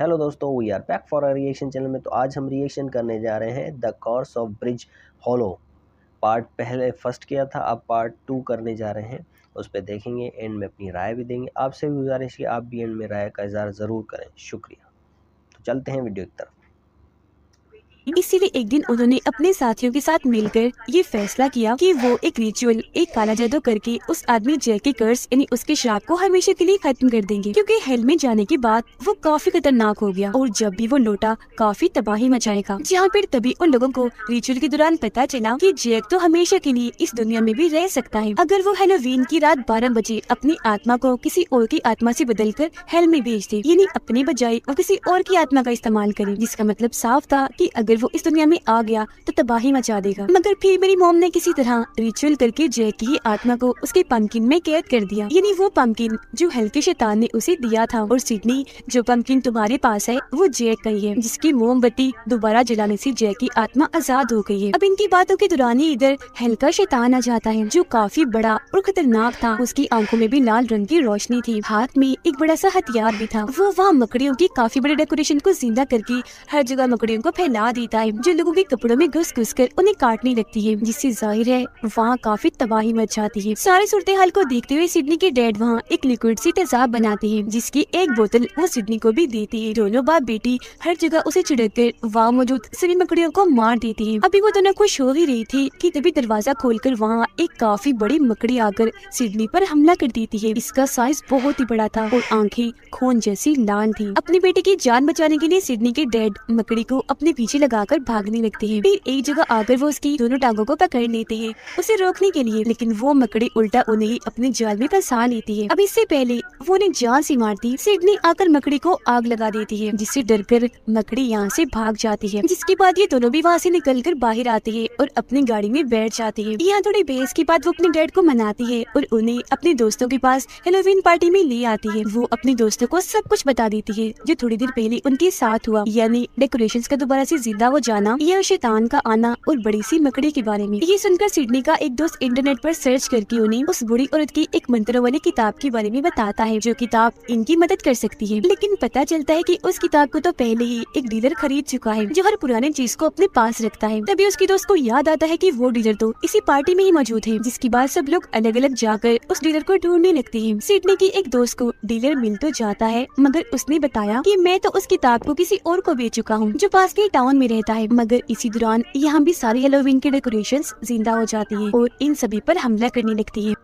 Hello दोस्तों, we are back for a reaction channel में। तो आज हम रिएक्शन करने जा रहे हैं the curse of Bridge Hollow. Part पहले फर्स्ट किया था, अब पार्ट 2 करने जा रहे हैं। उस पर देखेंगे, एंड में अपनी राय भी देंगे। आपसे भी गुजारिश कि आप भी एंड में राय का इज़हार ज़रूर करें। शुक्रिया। तो चलते हैं वीडियो की तरफ। इसीलिए एक दिन उन्होंने अपने साथियों के साथ मिलकर ये फैसला किया कि वो एक रिचुअल, एक काला जादू करके उस आदमी जैक के कर्स यानी उसके श्राप को हमेशा के लिए खत्म कर देंगे, क्योंकि हेल में जाने के बाद वो काफी खतरनाक हो गया और जब भी वो लौटा काफी तबाही मचाएगा। जहाँ पर तभी उन लोगों को रिचुअल के दौरान पता चला कि जैक तो हमेशा के लिए इस दुनिया में भी रह सकता है अगर वो हैलोवीन की रात 12 बजे अपनी आत्मा को किसी और की आत्मा से बदलकर हेल में भेज दे, यानी अपने बजाय वो किसी और की आत्मा का इस्तेमाल करे। जिसका मतलब साफ था कि अगर वो इस दुनिया में आ गया तो तबाही मचा देगा। मगर फिर मेरी मॉम ने किसी तरह रिचुअल करके जैक की आत्मा को उसके पंपकिन में कैद कर दिया, यानी वो पंपकिन जो हेल के शैतान ने उसे दिया था। और सिडनी, जो पंपकिन तुम्हारे पास है वो जैक का ही है, जिसकी मोमबत्ती दोबारा जलाने से जैक की आत्मा आजाद हो गई है। अब इनकी बातों के दौरान ही इधर हेल का शैतान आ जाता है, जो काफी बड़ा और खतरनाक था। उसकी आंखों में भी लाल रंग की रोशनी थी, हाथ में एक बड़ा सा हथियार भी था। वो वहाँ मकड़ियों की काफी बड़े डेकोरेशन को जिंदा करके हर जगह मकड़ियों को फैला देता है, जो लोगों के कपड़ों में घुस घुस कर उन्हें काटने लगती है, जिससे जाहिर है वहाँ काफी तबाही मच जाती है। सारे सूरत हाल को देखते हुए सिडनी के डैड वहाँ एक लिक्विड सी तेजाब बनाते हैं, जिसकी एक बोतल वो सिडनी को भी देती है। दोनों बाप बेटी हर जगह उसे छिड़ककर वहाँ मौजूद सभी मकड़ियों को मार देती है। अभी वो दोनों खुश हो ही रही थी कि तभी दरवाजा खोलकर वहाँ एक काफी बड़ी मकड़ी आकर सिडनी पर हमला कर देती है। इसका साइज बहुत ही बड़ा था और आंखें खून जैसी लाल थी। अपनी बेटी की जान बचाने के लिए सिडनी के डैड मकड़ी को अपने पीछे लगाकर भागने लगते हैं। फिर एक जगह आकर वो उसकी दोनों टांगों को पकड़ लेते हैं उसे रोकने के लिए, लेकिन वो मकड़ी उल्टा उन्हें अपने जाल में फंसा लेती है। अब इससे पहले वो उन्हें जान से मारती, सिडनी आकर मकड़ी को आग लगा देती है, जिससे डरकर मकड़ी यहाँ से भाग जाती है। जिसके बाद ये दोनों भी वहाँ से निकलकर बाहर आते हैं और अपनी गाड़ी में बैठ जाते हैं। यहाँ थोड़ी बहस के बाद वो अपने डैड को मनाती है और उन्हें अपने दोस्तों के पास हैलोवीन पार्टी में ले आती है। वो अपने दोस्तों को सब कुछ बता देती है जो थोड़ी देर पहले उनके साथ हुआ, यानी डेकोरेशंस का दोबारा से जिंदा हो जाना, यह शैतान का आना और बड़ी सी मकड़ी के बारे में। ये सुनकर सिडनी का एक दोस्त इंटरनेट पर सर्च करके उन्हें उस बुरी औरत की एक मंत्रों वाली किताब के बारे में बताता है, जो किताब इनकी मदद कर सकती है। लेकिन पता चलता है कि उस किताब को तो पहले ही एक डीलर खरीद चुका है, जो हर पुराने चीज को अपने पास रखता है। तभी उसकी दोस्त को याद आता है कि वो डीलर तो इसी पार्टी में ही मौजूद है। जिसके बाद सब लोग अलग अलग जाकर उस डीलर को ढूंढने लगते हैं। सिडनी की एक दोस्त को डीलर मिल तो जाता है, मगर उसने बताया कि मैं तो उस किताब को किसी और को बेच चुका हूँ, जो पास के टाउन में रहता है। मगर इसी दौरान यहाँ भी सारी हैलोवीन की डेकोरेशंस जिंदा हो जाती है और इन सभी पर हमला करने लगती है।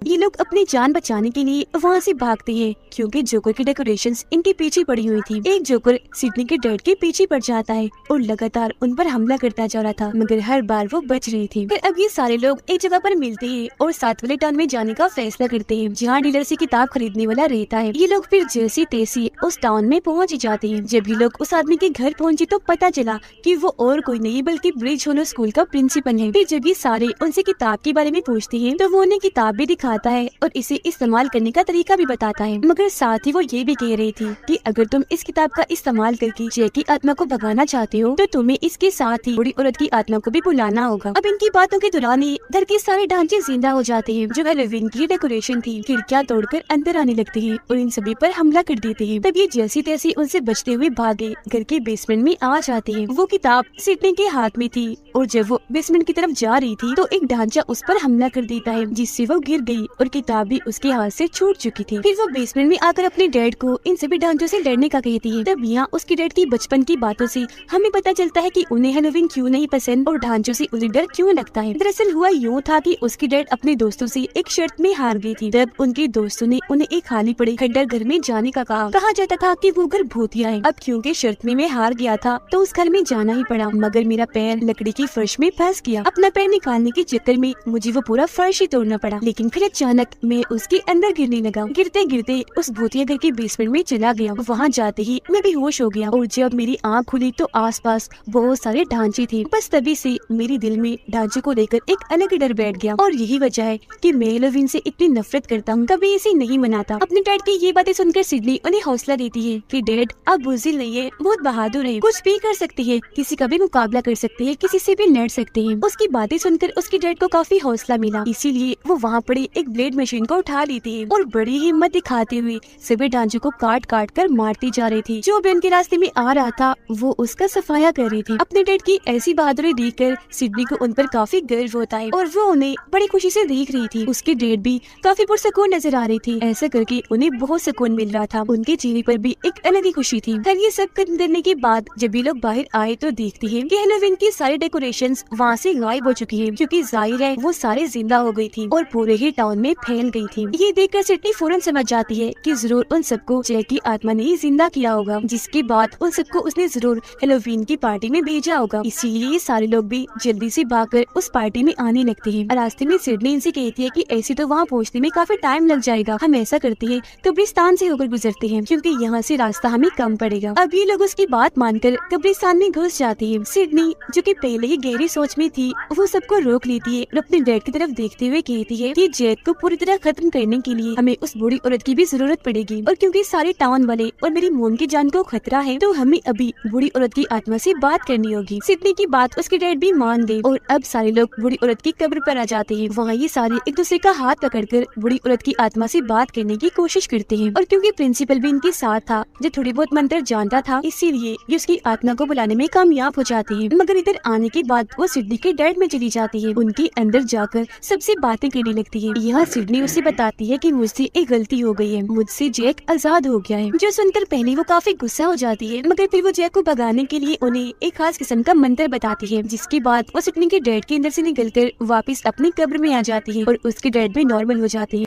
ये लोग अपनी जान बचाने के लिए वहाँ से भागते हैं, क्योंकि जोकर की डेकोरेशंस इनके पीछे पड़ी हुई थी। एक जोकर सिडनी के डैड के पीछे पड़ जाता है और लगातार उन पर हमला करता जा रहा था, मगर हर बार वो बच रही थी। फिर अब ये सारे लोग एक जगह पर मिलते हैं और साथ वाले टाउन में जाने का फैसला करते हैं, जहाँ डीलर से किताब खरीदने वाला रहता है। ये लोग फिर जैसी तैसी उस टाउन में पहुँच जाते हैं। जब ये लोग उस आदमी के घर पहुँचे तो पता चला कि वो और कोई नहीं बल्कि ब्रिज हॉलो स्कूल का प्रिंसिपल है। फिर जब ये सारे उनसे किताब के बारे में पूछते हैं तो वो उन्हें किताब भी दिखाता है और इसे इस्तेमाल करने का तरीका भी बताता है। मगर साथ ही वो ये भी कह रही थी कि अगर तुम इस किताब का इस्तेमाल करके जैक की आत्मा को भगाना चाहते हो तो तुम्हें इसके साथ ही बूढ़ी औरत की आत्मा को भी बुलाना होगा। अब इनकी बातों के दौरान ही घर के सारे ढांचे जिंदा हो जाते हैं, जो हैलोवीन की डेकोरेशन थी। खिड़कियां तोड़कर अंदर आने लगते हैं और इन सभी पर हमला कर देते हैं। तब ये जैसी तैसी उनसे बचते हुए भागे घर के बेसमेंट में आ जाते हैं। वो किताब सिडनी के हाथ में थी और जब वो बेसमेंट की तरफ जा रही थी तो एक ढांचा उस पर हमला कर देता है, जिससे वो गिर गई और किताब भी उसके हाथ से छूट चुकी थी। फिर वो बेसमेंट में आकर अपने डैड को इन सभी ढांचों से डरने का कहती है। तब यहाँ उसके डैड की बचपन की बातों से हमें पता चलता है कि उन्हें हैलोवीन क्यों नहीं पसंद और ढांचों से उन्हें डर क्यों लगता है। दरअसल हुआ यूँ था कि उसकी डैड अपने दोस्तों से एक शर्त में हार गई थी। तब उनके दोस्तों ने उन्हें एक खाली पड़े खंडर घर में जाने का कहा जाता था कि वो घर भूतिया है। अब क्योंकि शर्त में मैं हार गया था तो उस घर में जाना ही पड़ा, मगर मेरा पैर लकड़ी की फर्श में फंस गया। अपना पैर निकालने के चक्कर में मुझे वो पूरा फर्श ही तोड़ना पड़ा, लेकिन फिर अचानक मैं उसके अंदर गिरने लगा। गिरते गिरते उस भूतिया घर के बेसमेंट में चला गया। वहाँ जाते ही मैं बेहोश हो गया और जब मेरी आँख खुली तो आसपास बहुत सारे ढांचे थे। बस तभी से मेरे दिल में ढांचे को लेकर एक अलग ही डर बैठ गया और यही वजह है कि मैं हैलोवीन से इतनी नफरत करता हूँ, कभी इसे नहीं मनाता। अपने डैड की ये बातें सुनकर सिडनी उन्हें हौसला देती है कि डैड आप बुज़दिल नहीं है, बहुत बहादुर है, कुछ भी कर सकती है, किसी का भी मुकाबला कर सकते हैं, किसी से भी लड़ सकते हैं। उसकी बातें सुनकर उसके डैड को काफी हौसला मिला, इसीलिए वो वहाँ पड़े एक ब्लेड मशीन को उठा ली थी और बड़ी हिम्मत दिखाते हुए सभी ढांचों को काट काट कर मारती जा रही थी। जो भी उनके रास्ते में आ रहा था वो उसका सफाया कर रही थी। अपने डैड की ऐसी बहादुरी देखकर सिडनी को उन पर काफी गर्व होता है और वो उन्हें बड़ी खुशी से देख रही थी। उसकी डैड भी काफी पुरसकून नजर आ रही थी। ऐसा करके उन्हें बहुत सुकून मिल रहा था। उनके चेहरे पर भी एक अलग ही खुशी थी। फिर ये सब करने के बाद जब ये लोग बाहर आए तो देखते हैं कि हेलोवीन की सारी डेकोरेशंस वहाँ से गायब हो चुकी है, क्योंकि जाहिर है वो सारे जिंदा हो गई थी और पूरे ही टाउन में फैल गई थी। ये देखकर सिडनी फौरन समझ जाती है कि जरूर उन सबको जैक की आत्मा ने ही जिंदा किया होगा, जिसके बाद उन सबको उसने जरूर हेलोवीन की पार्टी में भेजा होगा। इसीलिए ये सारे लोग भी जल्दी से भागकर उस पार्टी में आने लगते हैं। रास्ते में सिडनी इनसे कहती है कि ऐसे तो वहाँ पहुँचने में काफी टाइम लग जाएगा, हम ऐसा करते हैं कब्रिस्तान से होकर गुजरते हैं, क्योंकि यहाँ से रास्ता हमें कम पड़ेगा। अब ये लोग उसकी बात मानकर कब्रिस्तान में घुस जाती है। सिडनी जो कि पहले ही गहरी सोच में थी वो सबको रोक लेती है और अपने डैड की तरफ देखते हुए कहती है कि जैक को पूरी तरह खत्म करने के लिए हमें उस बूढ़ी औरत की भी जरूरत पड़ेगी, और क्योंकि सारे टाउन वाले और मेरी मोम की जान को खतरा है तो हमें अभी बूढ़ी औरत की आत्मा से बात करनी होगी। सिडनी की बात उसके डैड भी मान गए और अब सारे लोग बूढ़ी औरत की कब्र पर आ जाते हैं। वहाँ ये सारे एक दूसरे का हाथ पकड़कर बूढ़ी औरत की आत्मा से बात करने की कोशिश करते हैं, और क्योंकि प्रिंसिपल भी इनके साथ था जो थोड़ी बहुत मंत्र जानता था, इसीलिए ये उसकी आत्मा को बुलाने में कामयाब हो जाती है। मगर इधर आने के बाद वो सिडनी के डैड में चली जाती है। उनके अंदर जाकर सबसे बातें करने लगती है। यहाँ सिडनी उसे बताती है कि मुझसे एक गलती हो गई है, मुझसे जैक आजाद हो गया है। जो सुनकर पहले वो काफी गुस्सा हो जाती है, मगर फिर वो जैक को भगाने के लिए उन्हें एक खास किस्म का मंत्र बताती है, जिसके बाद वो सिडनी के डैड के अंदर से निकलकर वापस अपनी कब्र में आ जाती है और उसके डैड भी नॉर्मल हो जाते हैं।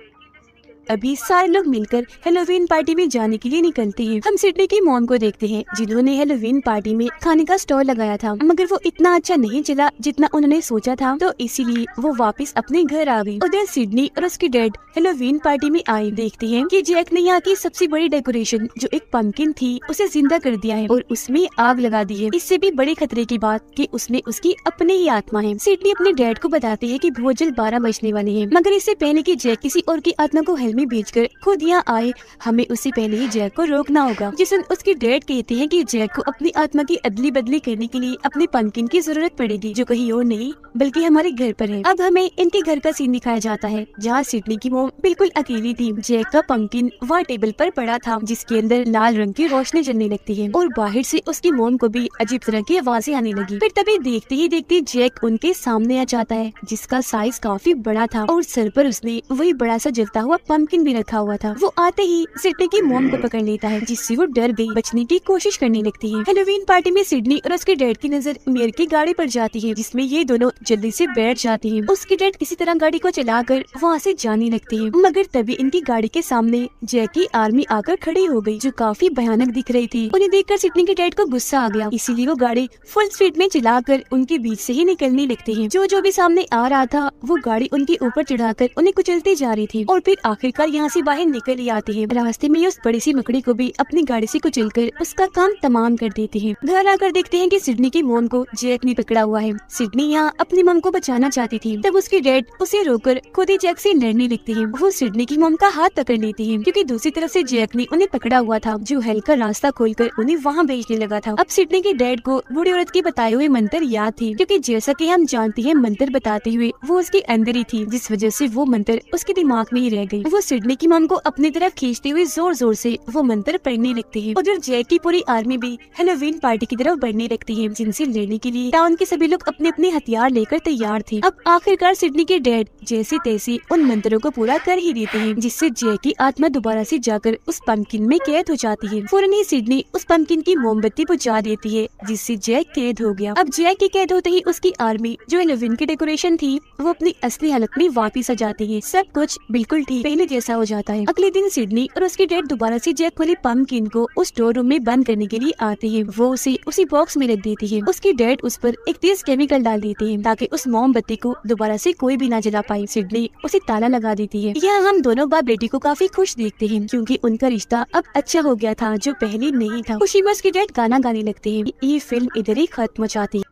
अभी सारे लोग मिलकर हेलोवीन पार्टी में जाने के लिए निकलते हैं। हम सिडनी की मॉम को देखते हैं जिन्होंने हेलोवीन पार्टी में खाने का स्टॉल लगाया था, मगर वो इतना अच्छा नहीं चला जितना उन्होंने सोचा था, तो इसीलिए वो वापस अपने घर आ गई। उधर सिडनी और उसके डैड हेलोवीन पार्टी में आए। देखते हैं कि जैक ने यहाँ की सबसे बड़ी डेकोरेशन जो एक पंपकिन थी उसे जिंदा कर दिया है और उसमें आग लगा दी है। इससे भी बड़े खतरे की बात कि उसमें उसकी अपनी ही आत्मा है। सिडनी अपने डैड को बताती है कि बहुत जल्द 12 बजने वाले हैं, मगर इससे पहले कि जैक किसी और की आत्मा को हेल में भेजकर खुद यहाँ आए, हमें उससे पहले ही जैक को रोकना होगा। जिसमें उसके डैड कहते हैं कि जैक को अपनी आत्मा की अदली बदली करने के लिए अपने पंपकिन की जरूरत पड़ेगी, जो कहीं और नहीं बल्कि हमारे घर पर है। अब हमें इनके घर का सीन दिखाया जाता है जहाँ सिडनी की मोम बिल्कुल अकेली थी। जैक का पंपकिन वहाँ टेबल पर पड़ा था, जिसके अंदर लाल रंग की रोशनी जलने लगती है और बाहर से उसकी मोम को भी अजीब तरह की आवाजें आने लगी। फिर तभी देखते ही देखते जैक उनके सामने आ जाता है, जिसका साइज काफी बड़ा था और सर पर उसने वही बड़ा सा जलता हुआ पंपकिन भी रखा हुआ था। वो आते ही सिडनी की मोम को पकड़ लेता है, जिससे वो डर गई, बचने की कोशिश करने लगती है। हेलोवीन पार्टी में सिडनी और उसके डैड की नजर मेयर की गाड़ी पर जाती है, जिसमें ये दोनों जल्दी से बैठ जाती हैं। उसके डैड किसी तरह गाड़ी को चलाकर वहाँ से जाने लगते हैं, मगर तभी इनकी गाड़ी के सामने जैक की आर्मी आकर खड़ी हो गई, जो काफी भयानक दिख रही थी। उन्हें देखकर सिडनी के डैड को गुस्सा आ गया, इसीलिए वो गाड़ी फुल स्पीड में चलाकर उनके बीच से ही निकलने लगते हैं। जो भी सामने आ रहा था वो गाड़ी उनके ऊपर चढ़ाकर उन्हें कुचलती जा रही थी और फिर आखिरकार यहाँ से बाहर निकल ही आती है। रास्ते में उस बड़ी सी मकड़ी को भी अपनी गाड़ी से कुचलकर उसका काम तमाम कर देती है। घर आकर देखते हैं कि सिडनी की मोम को जैक ने पकड़ा हुआ है। सिडनी यहाँ अपनी मोम को बचाना चाहती थी, तब उसके डैड उसे रोककर खुद ही जैक से लड़ने लगती है। वो सिडनी की मोम का हाथ पकड़ लेती है, क्योंकि दूसरी तरफ से जैक ने उन्हें पकड़ा हुआ था, जो हेल का रास्ता खोलकर उन्हें वहाँ भेजने लगा था। अब सिडनी के डैड को बूढ़ी औरत की बताए हुए मंत्र याद थी, क्योंकि जैसा कि हम जानते हैं मंत्र बताते हुए वो उसके अंदर ही थी, जिस वजह से वो मंत्र उसके दिमाग में ही रह गई। वो सिडनी की मोम को अपनी तरफ खींचते हुए जोर जोर से वो मंत्र पढ़ने लगते हैं। उधर जैक की पूरी आर्मी भी हेलोवीन पार्टी की तरफ बढ़ने लगती है, जिनसे लड़ने के लिए टाउन के सभी लोग अपने अपने हथियार लेकर तैयार थे। अब आखिरकार सिडनी के डैड जैसे तैसे उन मंत्रों को पूरा कर ही देते हैं, जिससे जैक की आत्मा दोबारा से जाकर उस पंपकिन में कैद हो जाती है। फौरन ही सिडनी उस पंपकिन की मोमबत्ती बुझा देती है, जिससे जैक कैद हो गया। अब जैक के कैद होते ही उसकी आर्मी जो हेलोवीन की डेकोरेशन थी वो अपनी असली हालत में वापिस आ जाती है। सब कुछ बिल्कुल ठीक पहले जैसा हो जाता है। अगले दिन सिडनी और उसके डैड दोबारा से जैक वाली पंपकिन को उस स्टोर रूम में बंद करने के लिए आते हैं। वो उसे उसी बॉक्स में रख देती है। उसके डैड उस पर एक तेज केमिकल डाल देते हैं, ताकि उस मोमबत्ती को दोबारा से कोई भी ना जला पाए। सिडनी उसे ताला लगा देती है। यहाँ हम दोनों बाप बेटी को काफी खुश देखते हैं, क्योंकि उनका रिश्ता अब अच्छा हो गया था, जो पहले नहीं था। खुशी में उसके डैड गाना गाने लगते हैं। ये फिल्म इधर ही खत्म हो जाती है।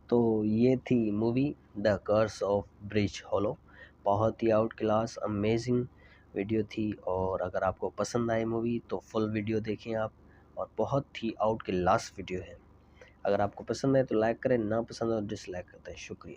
तो ये थी movie the curse of Bridge Hollow. बहुत ही आउट क्लास अमेजिंग वीडियो थी, और अगर आपको पसंद आए मूवी तो फुल वीडियो देखें आप, और बहुत ही आउट क्लास वीडियो है। अगर आपको पसंद है तो लाइक करें, ना पसंद है तो डिसलाइक करते हैं। शुक्रिया।